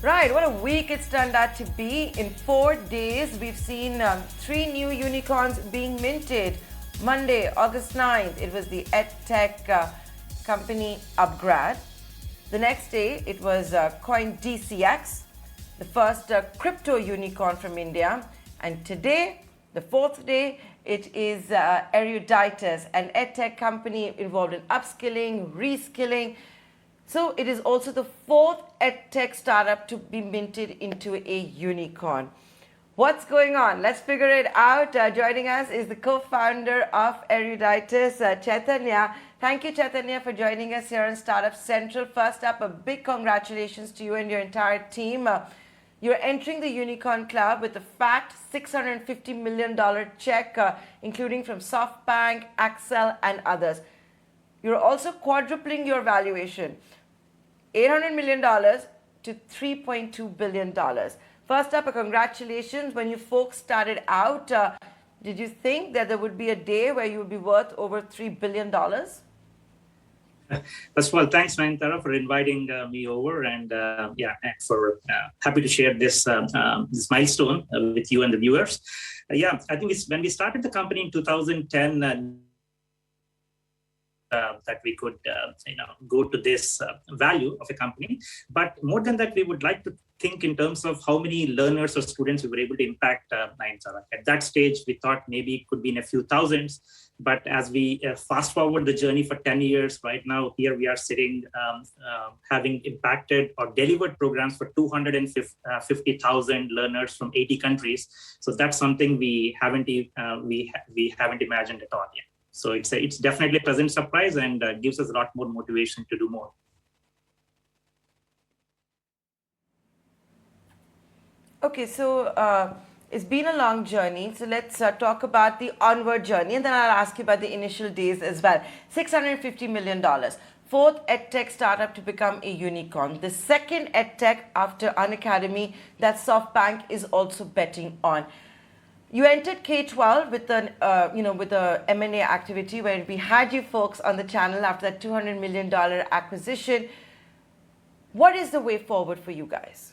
Right, what a week it's turned out to be. In 4 days, we've seen 3 new unicorns being minted. Monday, August 9th, it was the edtech company upGrad. The next day, it was coin DCX, the first crypto unicorn from India. And today, the 4th day, it is Eruditus, an edtech company involved in upskilling, reskilling. So it is also the 4th edtech startup to be minted into a unicorn. What's going on? Let's figure it out. Joining us is the co-founder of Eduritus, Chaitanya. Thank you, Chaitanya, for joining us here on Startup Central. First up, a big congratulations to you and your entire team. You're entering the Unicorn Club with a fat $650 million check, including from SoftBank, Accel, and others. You're also quadrupling your valuation, $800 million to $3.2 billion. First up, congratulations. When you folks started out, did you think that there would be a day where you would be worth over $3 billion? First of all, thanks, Nayantara, for inviting me over, and for happy to share this this milestone with you and the viewers. I think it's when we started the company in 2010. That we could go to this value of a company. But more than that, we would like to think in terms of how many learners or students we were able to impact. At that stage, we thought maybe it could be in a few thousands. But as we fast forward the journey for 10 years, right now, here we are sitting having impacted or delivered programs for 250,000 learners from 80 countries. So that's something we haven't imagined at all yet. So it's definitely a pleasant surprise and gives us a lot more motivation to do more. Okay, so it's been a long journey. So let's talk about the onward journey, and then I'll ask you about the initial days as well. $650 million. 4th edtech startup to become a unicorn. The second edtech after Unacademy that SoftBank is also betting on. You entered K-12 with with the M&A activity where we had you folks on the channel after that $200 million acquisition. What is the way forward for you guys?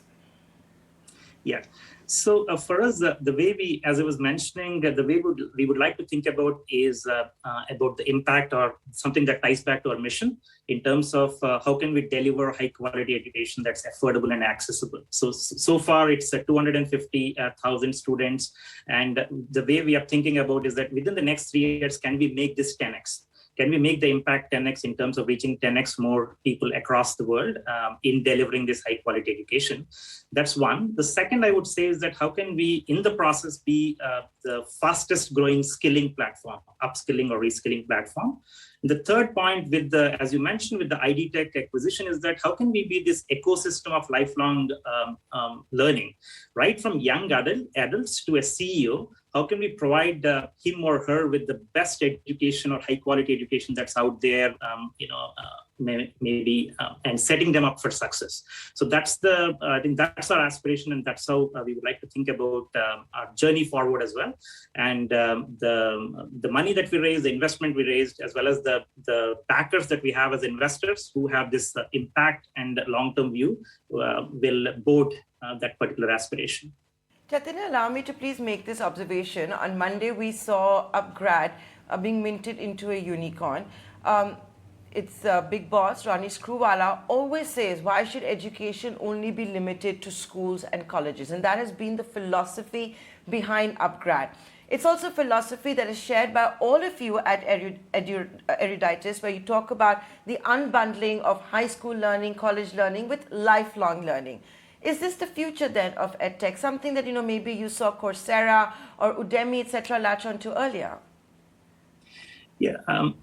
Yeah. So for us, the way we, as I was mentioning, the way we would like to think about is about the impact or something that ties back to our mission in terms of how can we deliver high quality education that's affordable and accessible. So far it's 250,000 students. And the way we are thinking about is that within the next 3 years, can we make this 10x? Can we make the impact 10x in terms of reaching 10x more people across the world in delivering this high quality education? That's one. The second I would say is that how can we, in the process, be the fastest growing skilling platform, upskilling or reskilling platform? The third point with the, as you mentioned, with the edtech acquisition is that how can we be this ecosystem of lifelong learning, right from young adults to a CEO? How can we provide him or her with the best education or high quality education that's out there, and setting them up for success? So that's I think that's our aspiration, and that's how we would like to think about our journey forward as well. And the money that we raised, the investment we raised, as well as the backers that we have as investors who have this impact and long-term view will board that particular aspiration. Chaitanya, allow me to please make this observation. On Monday, we saw upGrad being minted into a unicorn. Its big boss, Ronnie Screwvala, always says, why should education only be limited to schools and colleges? And that has been the philosophy behind upGrad. It's also a philosophy that is shared by all of you at Eruditus, where you talk about the unbundling of high school learning, college learning with lifelong learning. Is this the future then of edtech? Something that maybe you saw Coursera or Udemy, etc., latch onto earlier? Yeah,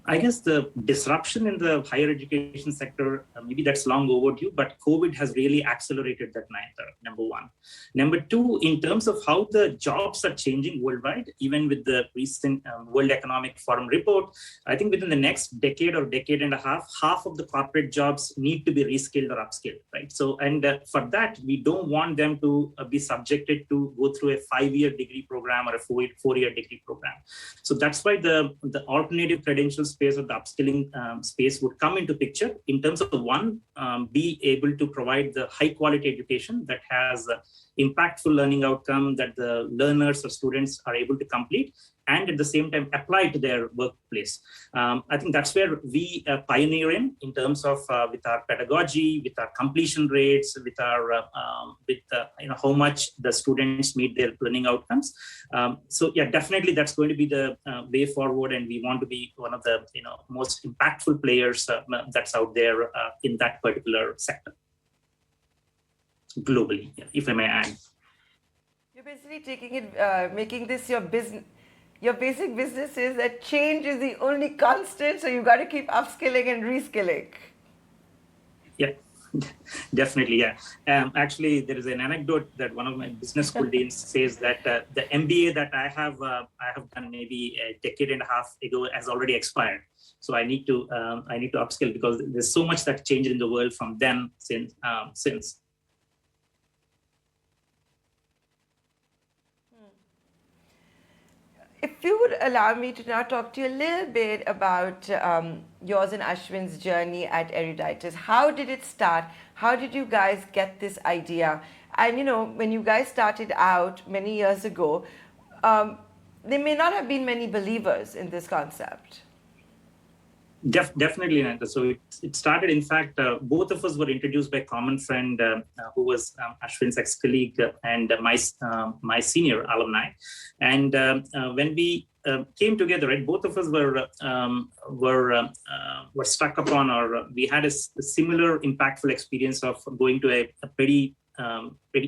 I guess the disruption in the higher education sector, maybe that's long overdue, but COVID has really accelerated that, number one. Number two, in terms of how the jobs are changing worldwide, even with the recent World Economic Forum report, I think within the next decade or decade and a half of the corporate jobs need to be reskilled or upskilled, right? So, and for that, we don't want them to be subjected to go through a 5-year degree program or a 4-year degree program. So that's why the alternate executive credential space or the upskilling space would come into picture in terms of one, be able to provide the high quality education that has impactful learning outcome that the learners or students are able to complete, and at the same time apply to their workplace. I think that's where we pioneer in terms of with our pedagogy, with our completion rates, with our how much the students meet their learning outcomes. So yeah, definitely that's going to be the way forward, and we want to be one of the most impactful players that's out there in that particular sector globally, if I may add. You're basically taking it, making this your business. Your basic business is that change is the only constant, so you got to keep upskilling and reskilling. Yeah, definitely. Yeah. Actually, there is an anecdote that one of my business school deans says that the MBA that I have done maybe a decade and a half ago has already expired. So I need to upskill because there's so much that changed in the world from then since. If you would allow me to now talk to you a little bit about yours and Ashwin's journey at Eruditus. How did it start? How did you guys get this idea? And when you guys started out many years ago, there may not have been many believers in this concept. Definitely, Nanda. So it started, in fact, both of us were introduced by a common friend who was Ashwin's ex-colleague and my senior alumni. And when we came together, right, both of us were struck upon, or we had a similar impactful experience of going to a pretty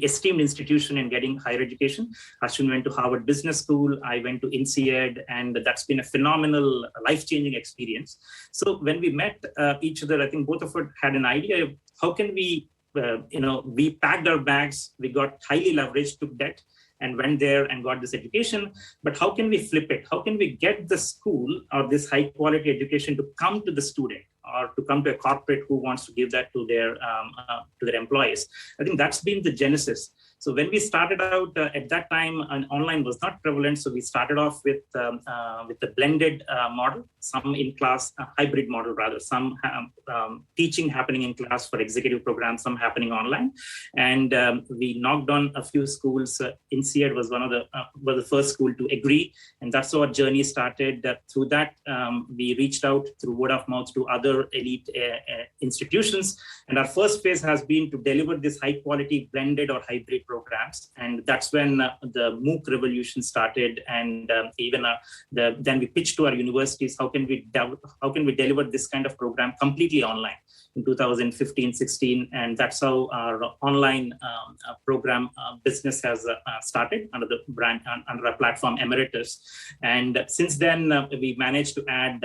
esteemed institution and getting higher education. Ashwin went to Harvard Business School. I went to INSEAD, and that's been a phenomenal, life-changing experience. So when we met each other, I think both of us had an idea of how can we, we packed our bags, we got highly leveraged, took debt, and went there and got this education. But how can we flip it? How can we get the school or this high-quality education to come to the student, or to come to a corporate who wants to give that to their employees? I think that's been the genesis. So when we started out at that time, online was not prevalent. So we started off with the blended model, some in class, hybrid model rather, some teaching happening in class for executive programs, some happening online. And we knocked on a few schools. INSEAD was was the first school to agree. And that's how our journey started. Through that, we reached out through word of mouth to other elite institutions. And our first phase has been to deliver this high quality blended or hybrid programs. And that's when the MOOC revolution started. And then we pitched to our universities, how can we deliver this kind of program completely online in 2015-16. And that's how our online program business has started under the brand, under our platform Eduritus. And since then, we managed to add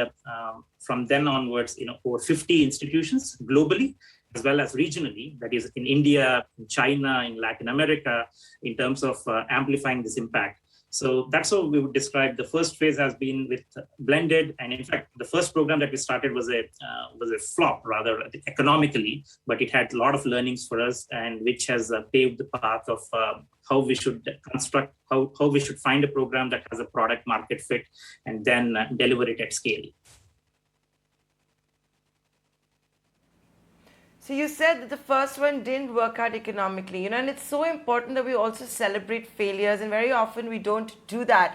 from then onwards, over 50 institutions globally, as well as regionally, that is in India, in China, in Latin America, in terms of amplifying this impact. So that's how we would describe the first phase has been with blended. And in fact, the first program that we started was a flop, rather economically, but it had a lot of learnings for us, and which has paved the path of how we should construct, how we should find a program that has a product market fit and then deliver it at scale. So you said that the first one didn't work out economically, and it's so important that we also celebrate failures, and very often we don't do that.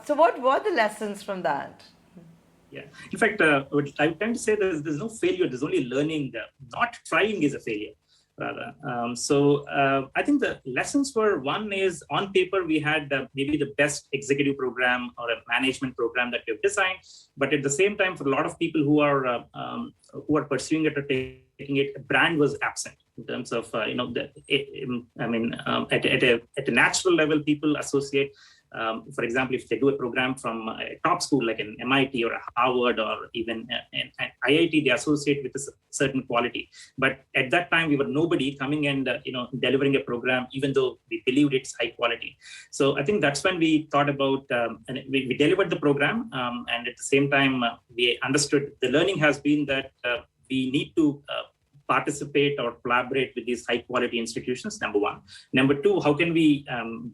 So what were the lessons from that? Yeah, in fact, I tend to say there's no failure, there's only learning. Not trying is a failure, rather. I think the lessons were, one is on paper, we had maybe the best executive program or a management program that we've designed, but at the same time, for a lot of people who are pursuing it or taking it, brand was absent in terms of, at a natural level, people associate, for example, if they do a program from a top school like an MIT or a Harvard or even an IIT, they associate with a certain quality. But at that time, we were nobody coming and delivering a program, even though we believed it's high quality. So I think that's when we thought about, and we delivered the program, and at the same time, we understood the learning has been that we need to participate or collaborate with these high quality institutions, number one. Number two, how can we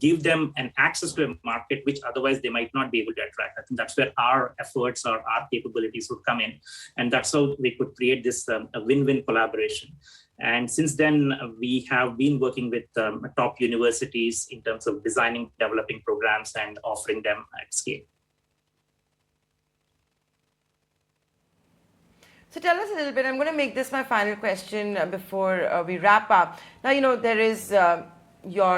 give them an access to a market which otherwise they might not be able to attract? I think that's where our efforts or our capabilities would come in. And that's how we could create this a win-win collaboration. And since then, we have been working with top universities in terms of designing, developing programs and offering them at scale. So tell us a little bit, I'm going to make this my final question before we wrap up. Now, there is your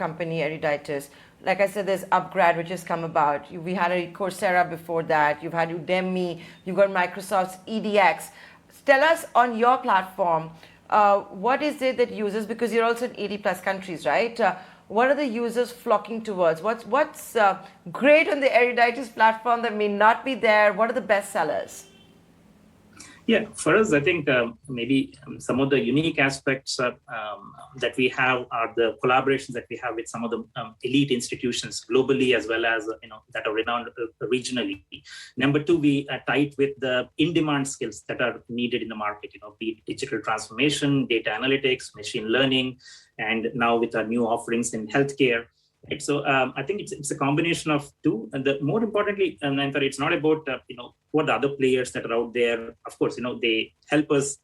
company, Eruditus. Like I said, there's upGrad, which has come about. We had a Coursera before that. You've had Udemy. You've got Microsoft's edX. Tell us on your platform, what is it that users, because you're also in 80 plus countries, right? What are the users flocking towards? What's great on the Eruditus platform that may not be there? What are the best sellers? Yeah, for us, I think maybe some of the unique aspects that we have are the collaborations that we have with some of the elite institutions globally, as well as that are renowned regionally. Number two, we are tight with the in-demand skills that are needed in the market. Be it digital transformation, data analytics, machine learning, and now with our new offerings in healthcare. Right. So I think it's a combination of two, and more importantly, it's not about who are the other players that are out there. Of course, they help us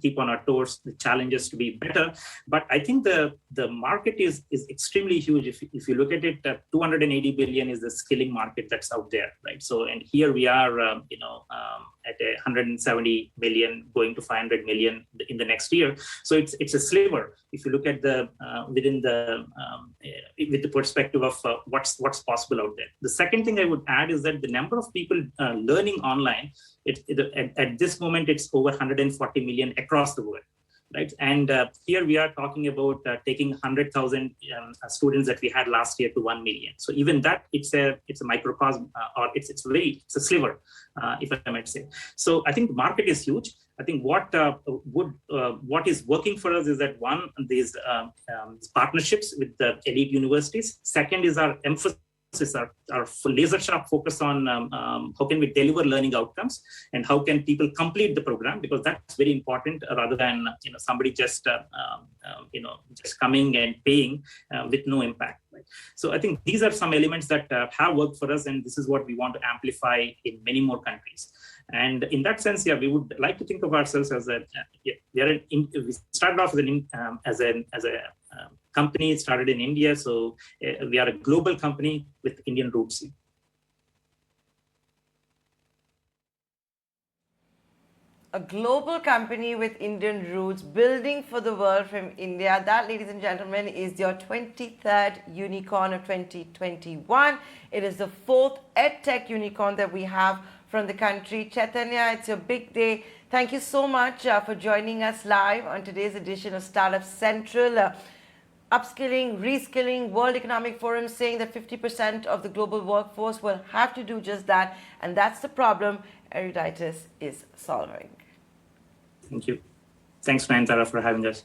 keep on our toes, the challenges to be better. But I think the market is extremely huge. If you look at it, 280 billion is the skilling market that's out there, right? So and here we are, at 170 million, going to 500 million in the next year. So it's a sliver. If you look at the within the with the perspective of what's possible out there. The second thing I would add is that the number of people learning online, at this moment, it's over 140 million across the world. Right, and here we are talking about taking 100,000 students that we had last year to 1 million. So even that, it's a microcosm, or it's a sliver, if I might say. So I think the market is huge. I think what is working for us is that one, these partnerships with the elite universities. Second is our emphasis. Our laser sharp focus on how can we deliver learning outcomes and how can people complete the program, because that's very important, rather than somebody just just coming and paying with no impact. Right? So I think these are some elements that have worked for us, and this is what we want to amplify in many more countries. And in that sense, we would like to think of ourselves as we started off as a company, started in India, so we are a global company with Indian roots. A global company with Indian roots, building for the world from India. That, ladies and gentlemen, is your 23rd unicorn of 2021. It is the 4th edtech unicorn that we have from the country. Chaitanya, it's your big day. Thank you so much for joining us live on today's edition of Startup Central. Upskilling, reskilling, World Economic Forum saying that 50% of the global workforce will have to do just that. And that's the problem Eruditus is solving. Thank you. Thanks, Nayantara, for having us.